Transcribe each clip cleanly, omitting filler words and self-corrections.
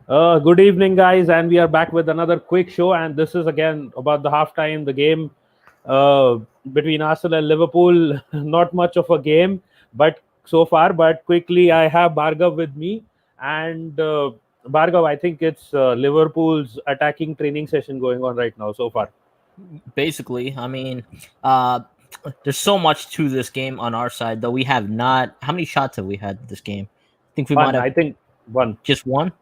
Good evening, guys, and we are back with another quick show. And this is again about the halftime, the game uh, between Arsenal and Liverpool. Not much of a game, but so far. But quickly, I have Bhargav with me, and Bhargav, I think it's Liverpool's attacking training session going on right now. So far, Basically, uh, there's so much to this game on our side, though we have not. How many shots have we had this game? I think we might one. have I think one. just one.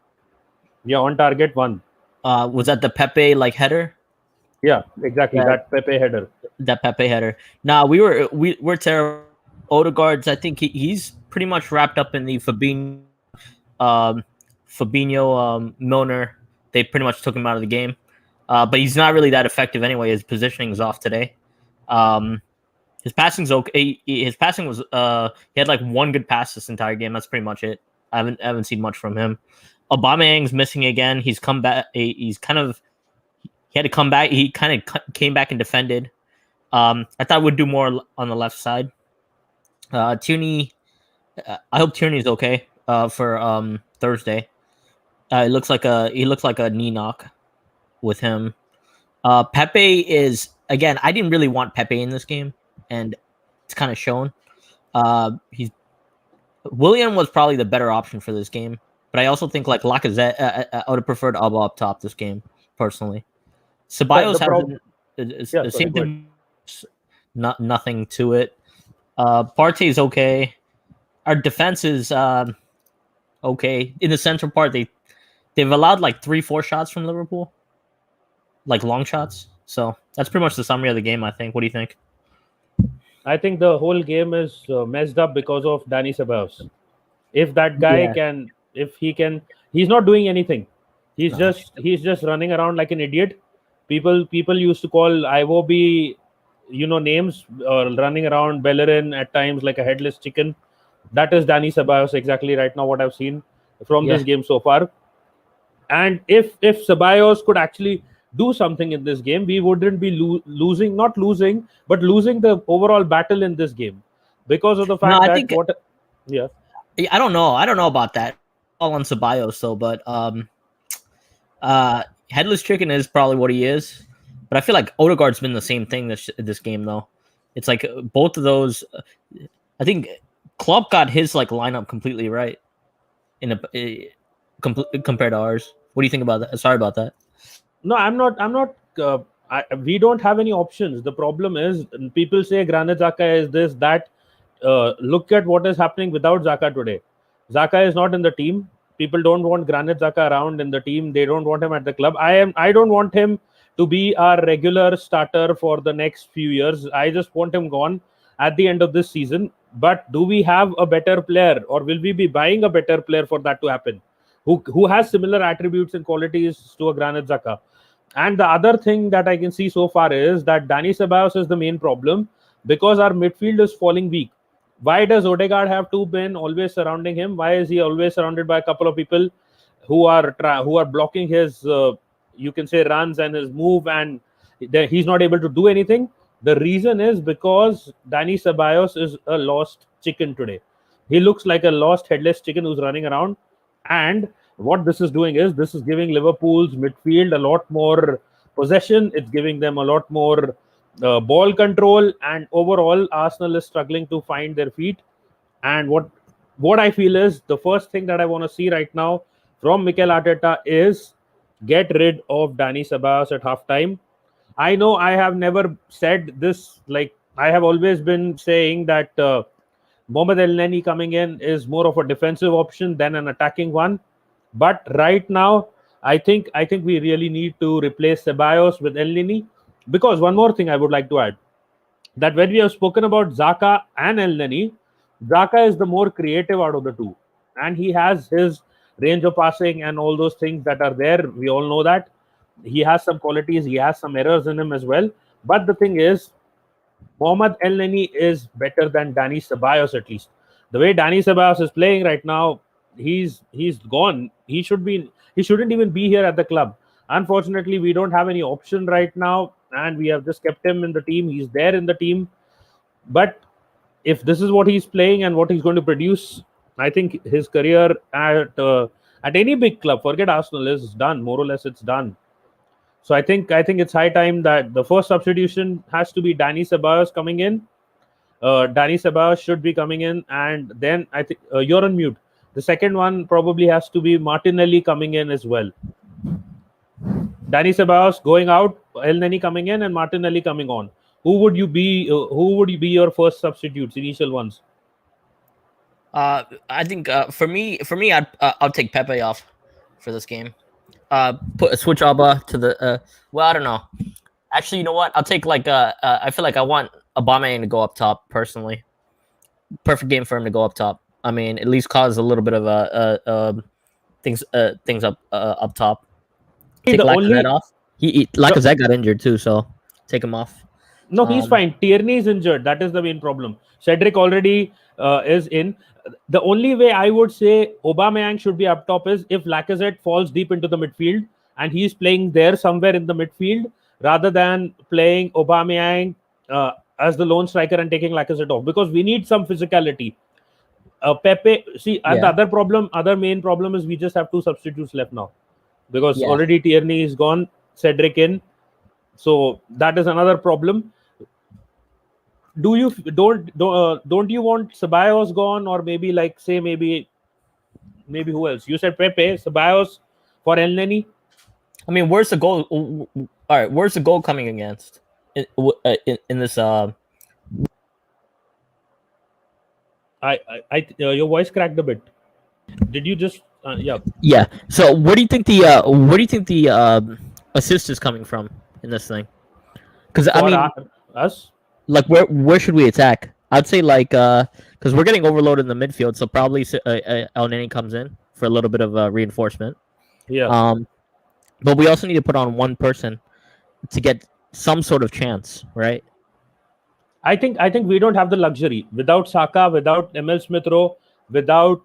Yeah, on target one. Was that the Pepe header? Yeah, exactly. That That Pepe header. that Pepe header. Nah, we're terrible. Odegaard's. I think he's pretty much wrapped up in the um, Fabinho, Milner. They pretty much took him out of the game. But he's not really that effective anyway. His positioning is off today. Um, his passing's okay. His passing was he had like one good pass this entire game. That's pretty much it. I haven't seen much from him. Aubameyang's missing again. He's come back. He had to come back. He kind of came back and defended. I thought we'd do more on the left side. Tierney. I hope Tierney's okay for Thursday. He looks like a knee knock with him. Pepe is again. I didn't really want Pepe in this game, and it's kind of shown. He's William was probably the better option for this game, but I also think like Lacazette. I would have preferred Alba up top this game personally. The Ceballos problem. has Yeah, the sorry. same Go ahead. thing. Nothing to it. Partey's okay. Our defense is okay. In the central part, they've allowed like 3-4 shots from Liverpool, like long shots. So that's pretty much the summary of the game, I think. What do you think? I think the whole game is messed up because of Danny Ceballos. If that guy Yeah. can, if he can, he's not doing anything. He's No. just running around like an idiot. People used to call Iwobi, names, running around Bellerin at times like a headless chicken. That is Danny Ceballos exactly right now. What I've seen from Yeah. this game so far. And if Ceballos could actually do something in this game, we wouldn't be losing, not losing, but losing the overall battle in this game because of the No, fact I that think what, yeah, I don't know. I don't know about that. All on Ceballos, though, but headless chicken is probably what he is. But I feel like Odegaard's been the same thing this game though. It's like both of those. I think Klopp got his like lineup completely right in compared to ours. What do you think about that? Sorry about that. no, I'm not. We don't have any options. The problem is people say Granit Xhaka is this that. Look at what is happening without Xhaka today. Xhaka is not in the team. People don't want Granit Xhaka around in the team. They don't want him at the club. I don't want him to be our regular starter for the next few years. I just want him gone at the end of this season. But do we have a better player, or will we be buying a better player for that to happen? Who has similar attributes and qualities to a Granit Xhaka? And the other thing that I can see so far is that Dani Ceballos is the main problem because our midfield is falling weak. Why does Odegaard have two men always surrounding him? Why is he always surrounded by a couple of people who are blocking his, you can say, runs and his move, and he's not able to do anything? The reason is because Dani Ceballos is a lost chicken today. He looks like a lost headless chicken who's running around, and what this is doing is this is giving Liverpool's midfield a lot more possession. It's giving them a lot more ball control, and overall Arsenal is struggling to find their feet. And what I feel is the first thing that I want to see right now from Mikel Arteta is get rid of Dani Ceballos at halftime. I know I have never said this, like I have always been saying that Mohamed El Neni coming in is more of a defensive option than an attacking one. But right now, I think we really need to replace Ceballos with El Neni, because one more thing I would like to add, that when we have spoken about Zaka and El Neni, Zaka is the more creative out of the two, and he has his range of passing and all those things that are there. We all know that he has some qualities, he has some errors in him as well. But the thing is, Mohamed El Neni is better than Danny Ceballos at least. The way Danny Ceballos is playing right now, he's gone. He shouldn't even be here at the club. Unfortunately, we don't have any option right now, and we have just kept him in the team. He's there in the team, but if this is what he's playing and what he's going to produce, I think his career at at any big club. Forget Arsenal, is done more or less. It's done. So I think it's high time that the first substitution has to be Danny Ceballos coming in. Danny Ceballos should be coming in, and then I think you're on mute. The second one probably has to be Martinelli coming in as well. Danny Ceballos going out, El Neni coming in, and Martinelli coming on. Who would you be? Who would be your first substitutes, initial ones? I think for me, I'll take Pepe off for this game. Put switch Alba to the. Well, I don't know. Actually, you know what? I'll take like I feel like I want Aubameyang to go up top personally. Perfect game for him to go up top. I mean, at least cause a little bit of things up top. Take The Lacazette only off. He Lacazette got injured too, so take him off. No, he's Um, fine. Tierney is injured. That is the main problem. Cedric already is in. The only way I would say Aubameyang should be up top is if Lacazette falls deep into the midfield and he's playing there somewhere in the midfield rather than playing Aubameyang as the lone striker and taking Lacazette off, because we need some physicality. Pepe, see, and the Yeah. other main problem is we just have two substitutes left now because Yeah. already Tierney is gone, Cedric in, so that is another problem. Do you don't you want Ceballos gone, or maybe like say maybe who else? You said Pepe, Ceballos for El Neni. I mean, where's the goal? All right, where's the goal coming against in this? Your voice cracked a bit. Did you just yeah? Yeah. So where do you think the assist is coming from in this thing? Because I For mean, us, like where should we attack? I'd say like because we're getting overloaded in the midfield, so probably El Neni comes in for a little bit of reinforcement. yeah. But we also need to put on one person to get some sort of chance, right? I think we don't have the luxury without Saka, without Emil Smith Rowe, without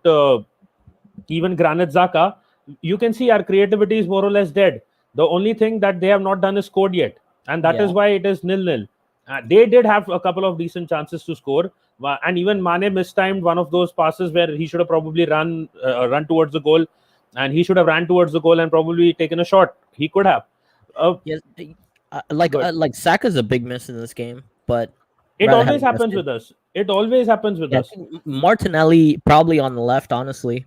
even Granit Xhaka. You can see our creativity is more or less dead. The only thing that they have not done is scored yet, and that is Yeah. why it is 0-0. They did have a couple of decent chances to score, and even Mane mistimed one of those passes where he should have probably run towards the goal, and he should have ran towards the goal and probably taken a shot. He could have. Uh, Yes. but Like Saka's a big miss in this game, but it rather have always happens invested. with us. It always happens with Yeah, I us. think Martinelli probably on the left, honestly.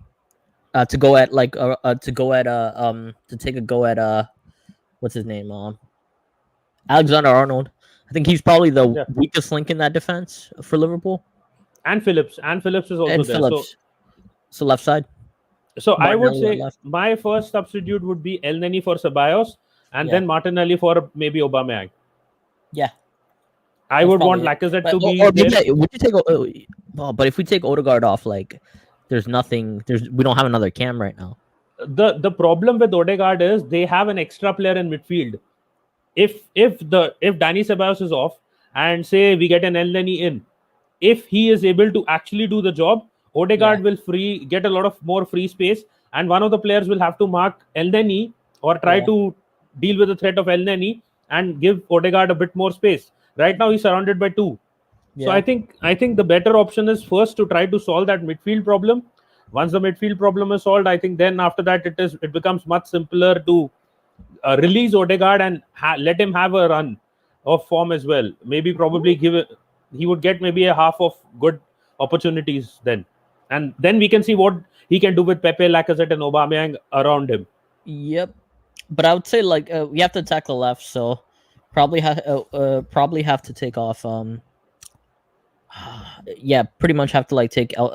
To go at like to take a go at what's his name Alexander Arnold. I think he's probably the Yeah, weakest link in that defense for Liverpool. and Phillips is also And there. So Phillips, so left side. I would Martinelli on say left. my first substitute would be El Neni for Ceballos, and Yeah, then Martinelli for maybe Aubameyang. yeah, I that's would want probably it. Lacazette But, to be or maybe there. would you take? Oh, but if we take Odegaard off, like, there's nothing. We don't have another cam right now. The problem with Odegaard is they have an extra player in midfield. If Danny Ceballos is off and say we get an El Neni in, if he is able to actually do the job, Yeah, Odegaard will get a lot of more free space, and one of the players will have to mark El Neni or try yeah, to deal with the threat of El Neni and give Odegaard a bit more space. Right now he's surrounded by two. So yeah. I think the better option is first to try to solve that midfield problem. Once the midfield problem is solved, I think then after that it becomes much simpler to release Odegaard and let him have a run of form as well. Maybe probably he would get maybe a half of good opportunities then, and then we can see what he can do with Pepe, Lacazette, and Aubameyang around him. Yep. But I would say like we have to attack the left, so probably have to take off. Yeah, pretty much have to like take El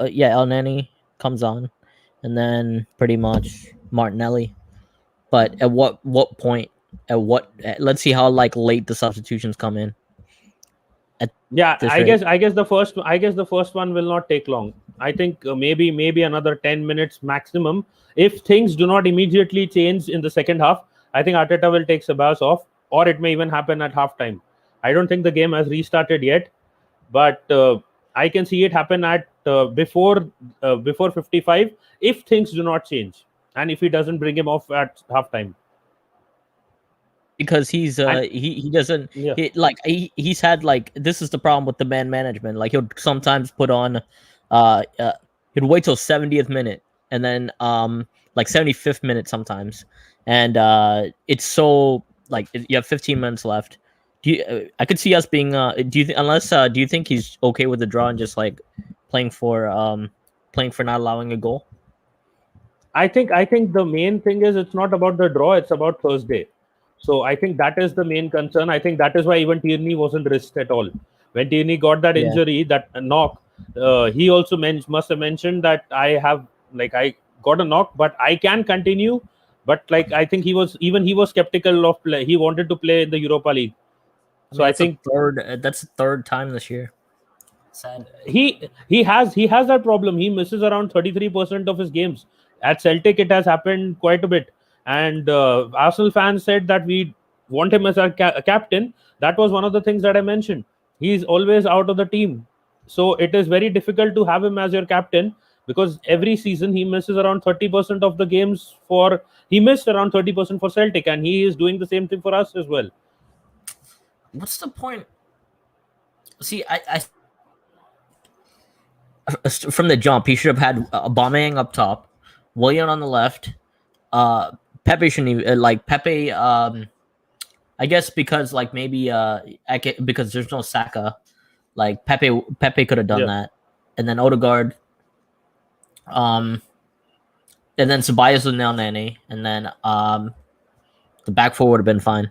Neni comes on, and then pretty much Martinelli. But at what point? Let's see how like late the substitutions come in at Yeah, this rate. I guess the first one will not take long. I think maybe another 10 minutes maximum. If things do not immediately change in the second half, I think Arteta will take Sabas off, or it may even happen at halftime. I don't think the game has restarted yet, but I can see it happen at before 55 if things do not change, and if he doesn't bring him off at halftime. Because And he doesn't yeah, he's had like this is the problem with the man management. Like he'll sometimes put on he'd wait till 70th minute and then like 75th minute sometimes, and it's so like you have 15 minutes left. Do you? I could see us being. Do you unless do you think he's okay with the draw and just like playing for playing for not allowing a goal? I think the main thing is it's not about the draw, it's about Thursday. So I think that is the main concern. I think that is why even Tierney wasn't risked at all. When Tierney got that Yeah. injury, that knock, he also must have mentioned that I got a knock, but I can continue. But like I think he was skeptical of play. He wanted to play in the Europa League. I So mean, I think that's the third time this year. Sad. he has that problem. He misses around 33% of his games. At Celtic, it has happened quite a bit. And Arsenal fans said that we want him as our captain. That was one of the things that I mentioned. He's always out of the team, so it is very difficult to have him as your captain because every season he misses around 30% of the games for. He missed around 30% for Celtic, and he is doing the same thing for us as well. What's the point? See, from the jump, he should have had Aubameyang up top, Willian on the left. Pepe shouldn't even like Pepe. I guess because like maybe because there's no Saka, like Pepe could have done Yeah. that, and then Odegaard, and then Ceballos with Nel Nene, and then the back four would have been fine.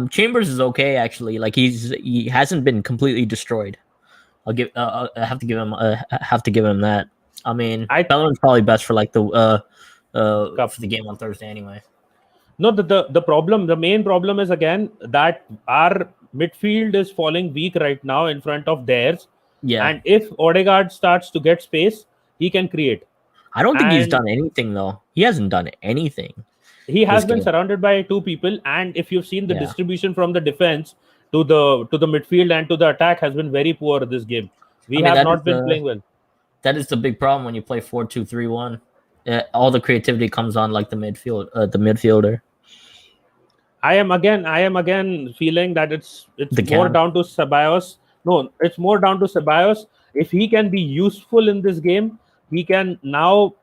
Chambers is okay actually. Like he hasn't been completely destroyed. I have to give him that. I mean, Bellingham's probably best for like the for the game on Thursday anyway. No, the main problem is again that our midfield is falling weak right now in front of theirs. Yeah. And if Odegaard starts to get space, he can create. I don't think he's done anything though. He hasn't done anything. He has been surrounded by two people, and if you've seen the distribution from the defense to the midfield and to the attack has been very poor this game. We have not been playing well. That is the big problem when you play 4-2-3-1. All the creativity comes on like the midfielder. I am again feeling that it's more down to Ceballos. No, it's more down to Ceballos. If he can be useful in this game, he can now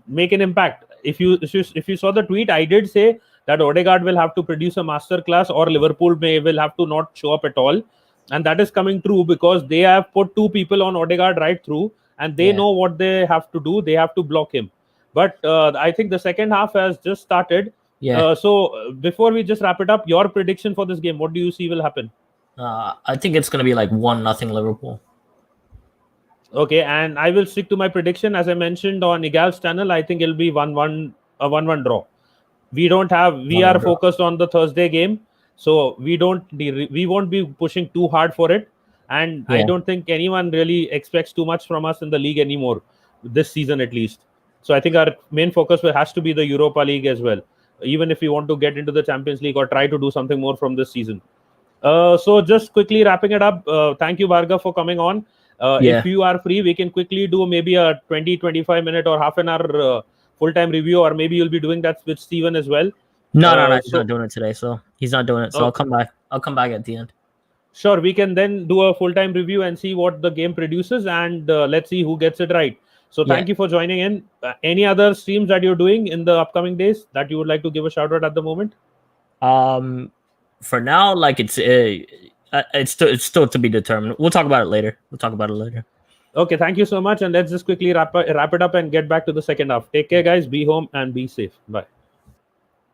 make an impact. If you saw the tweet, I did say that Odegaard will have to produce a masterclass, or Liverpool will have to not show up at all, and that is coming true because they have put two people on Odegaard right through, and they know what they have to do. They have to block him. But I think the second half has just started. Yeah. So before we just wrap it up, your prediction for this game, what do you see will happen? I think it's going to be like 1-0 Liverpool. Okay, and I will stick to my prediction. As I mentioned on Igal's channel, I think it'll be 1-1, a 1-1 draw. We are focused on the Thursday game, so we won't be pushing too hard for it. And I don't think anyone really expects too much from us in the league anymore, this season at least. So I think our main focus has to be the Europa League as well, even if we want to get into the Champions League or try to do something more from this season. So just quickly wrapping it up, thank you, Bhargav, for coming on. If you are free, we can quickly do maybe a 20-25 minute or half an hour full-time review, or maybe you'll be doing that with Steven as well. No, he's not doing it today, so he's not doing it. So I'll come back at the end. Sure, we can then do a full-time review and see what the game produces, and let's see who gets it right. So thank you for joining in. Any other streams that you're doing in the upcoming days that you would like to give a shout out at the moment? For now, like it's still to be determined. We'll talk about it later. Okay, thank you so much, and let's just quickly wrap it up and get back to the second half. Take care, guys. Be home and be safe. Bye.